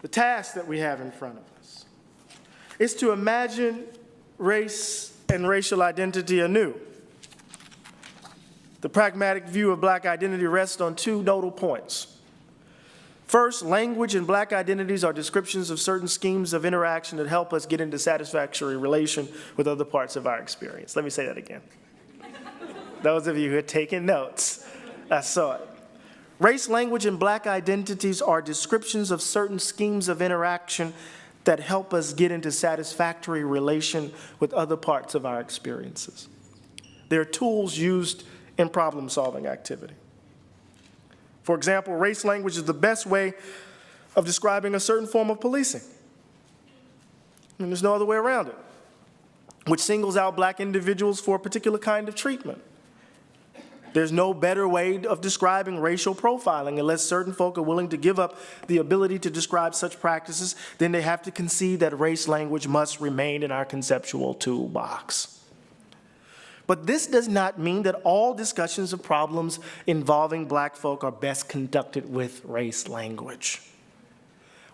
The task that we have in front of us is to imagine race and racial identity anew. The pragmatic view of black identity rests on two nodal points. First, language and black identities are descriptions of certain schemes of interaction that help us get into satisfactory relation with other parts of our experience. Let me say that again. Those of you who are taking notes, I saw it. Race, language, and black identities are descriptions of certain schemes of interaction that help us get into satisfactory relation with other parts of our experiences. They're tools used in problem-solving activity. For example, race language is the best way of describing a certain form of policing. And there's no other way around it, which singles out black individuals for a particular kind of treatment. There's no better way of describing racial profiling unless certain folk are willing to give up the ability to describe such practices, then they have to concede that race language must remain in our conceptual toolbox. But this does not mean that all discussions of problems involving black folk are best conducted with race language.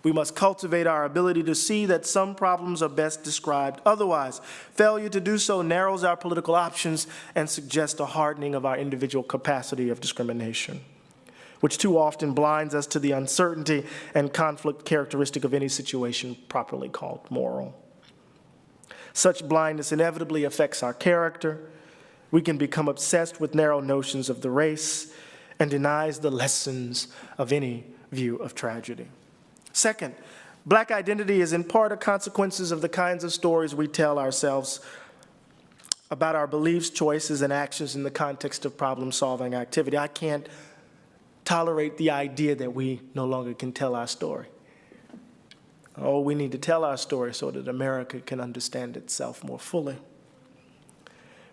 We must cultivate our ability to see that some problems are best described otherwise. Failure to do so narrows our political options and suggests a hardening of our individual capacity of discrimination, which too often blinds us to the uncertainty and conflict characteristic of any situation properly called moral. Such blindness inevitably affects our character. We can become obsessed with narrow notions of the race and denies the lessons of any view of tragedy. Second, black identity is in part a consequence of the kinds of stories we tell ourselves about our beliefs, choices, and actions in the context of problem-solving activity. I can't tolerate the idea that we no longer can tell our story. Oh, we need to tell our story so that America can understand itself more fully.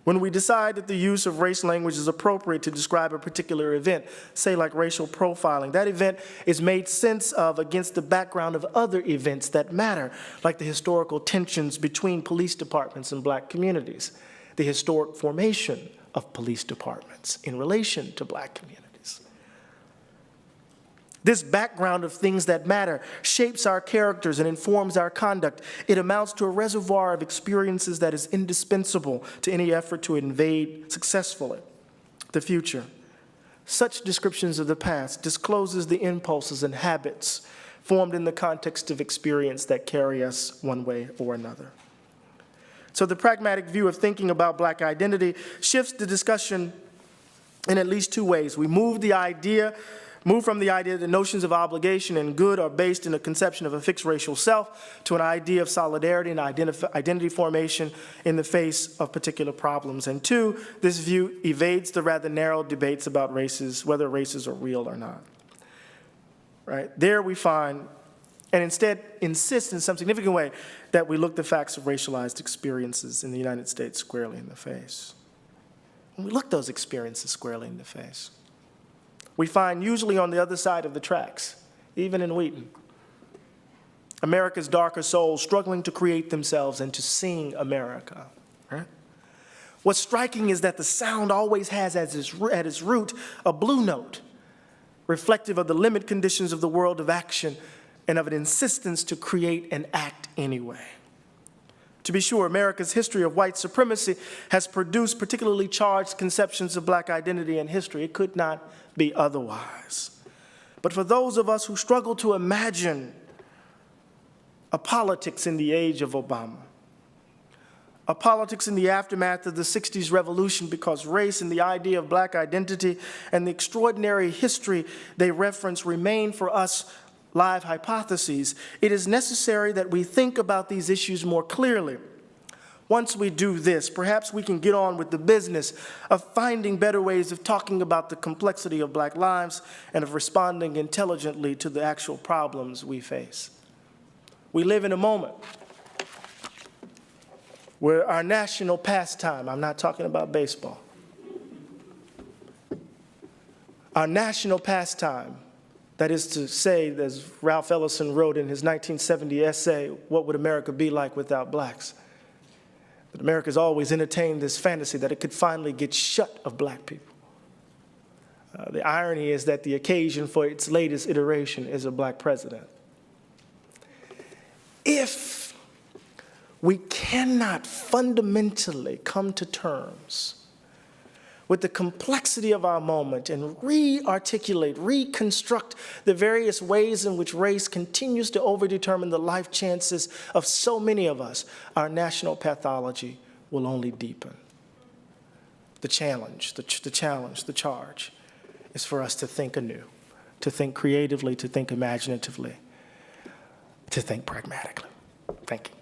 When we decide that the use of race language is appropriate to describe a particular event, say like racial profiling, that event is made sense of against the background of other events that matter, like the historical tensions between police departments and black communities, the historic formation of police departments in relation to black communities. This background of things that matter shapes our characters and informs our conduct. It amounts to a reservoir of experiences that is indispensable to any effort to invade successfully the future. Such descriptions of the past discloses the impulses and habits formed in the context of experience that carry us one way or another. So the pragmatic view of thinking about black identity shifts the discussion in at least two ways. We move from the idea that notions of obligation and good are based in a conception of a fixed racial self to an idea of solidarity and identity formation in the face of particular problems. And two, this view evades the rather narrow debates about races, whether races are real or not. Right? There we find, and instead insist in some significant way, that we look the facts of racialized experiences in the United States squarely in the face. When we look those experiences squarely in the face, we find usually on the other side of the tracks, even in Wheaton, America's darker souls struggling to create themselves and to sing America. Right? What's striking is that the sound always has at its root a blue note, reflective of the limit conditions of the world of action and of an insistence to create and act anyway. To be sure, America's history of white supremacy has produced particularly charged conceptions of black identity and history. It could not be otherwise. But for those of us who struggle to imagine a politics in the age of Obama, a politics in the aftermath of the 60s revolution, because race and the idea of black identity and the extraordinary history they reference remain for us live hypotheses, it is necessary that we think about these issues more clearly. Once we do this, perhaps we can get on with the business of finding better ways of talking about the complexity of black lives and of responding intelligently to the actual problems we face. We live in a moment where our national pastime, I'm not talking about baseball, our national pastime, that is to say, as Ralph Ellison wrote in his 1970 essay, What Would America Be Like Without Blacks? That America's always entertained this fantasy that it could finally get shut of black people. The irony is that the occasion for its latest iteration is a black president. we cannot fundamentally come to terms with the complexity of our moment and re-articulate, reconstruct the various ways in which race continues to overdetermine the life chances of so many of us, our national pathology will only deepen. The challenge, the charge is for us to think anew, to think creatively, to think imaginatively, to think pragmatically. Thank you.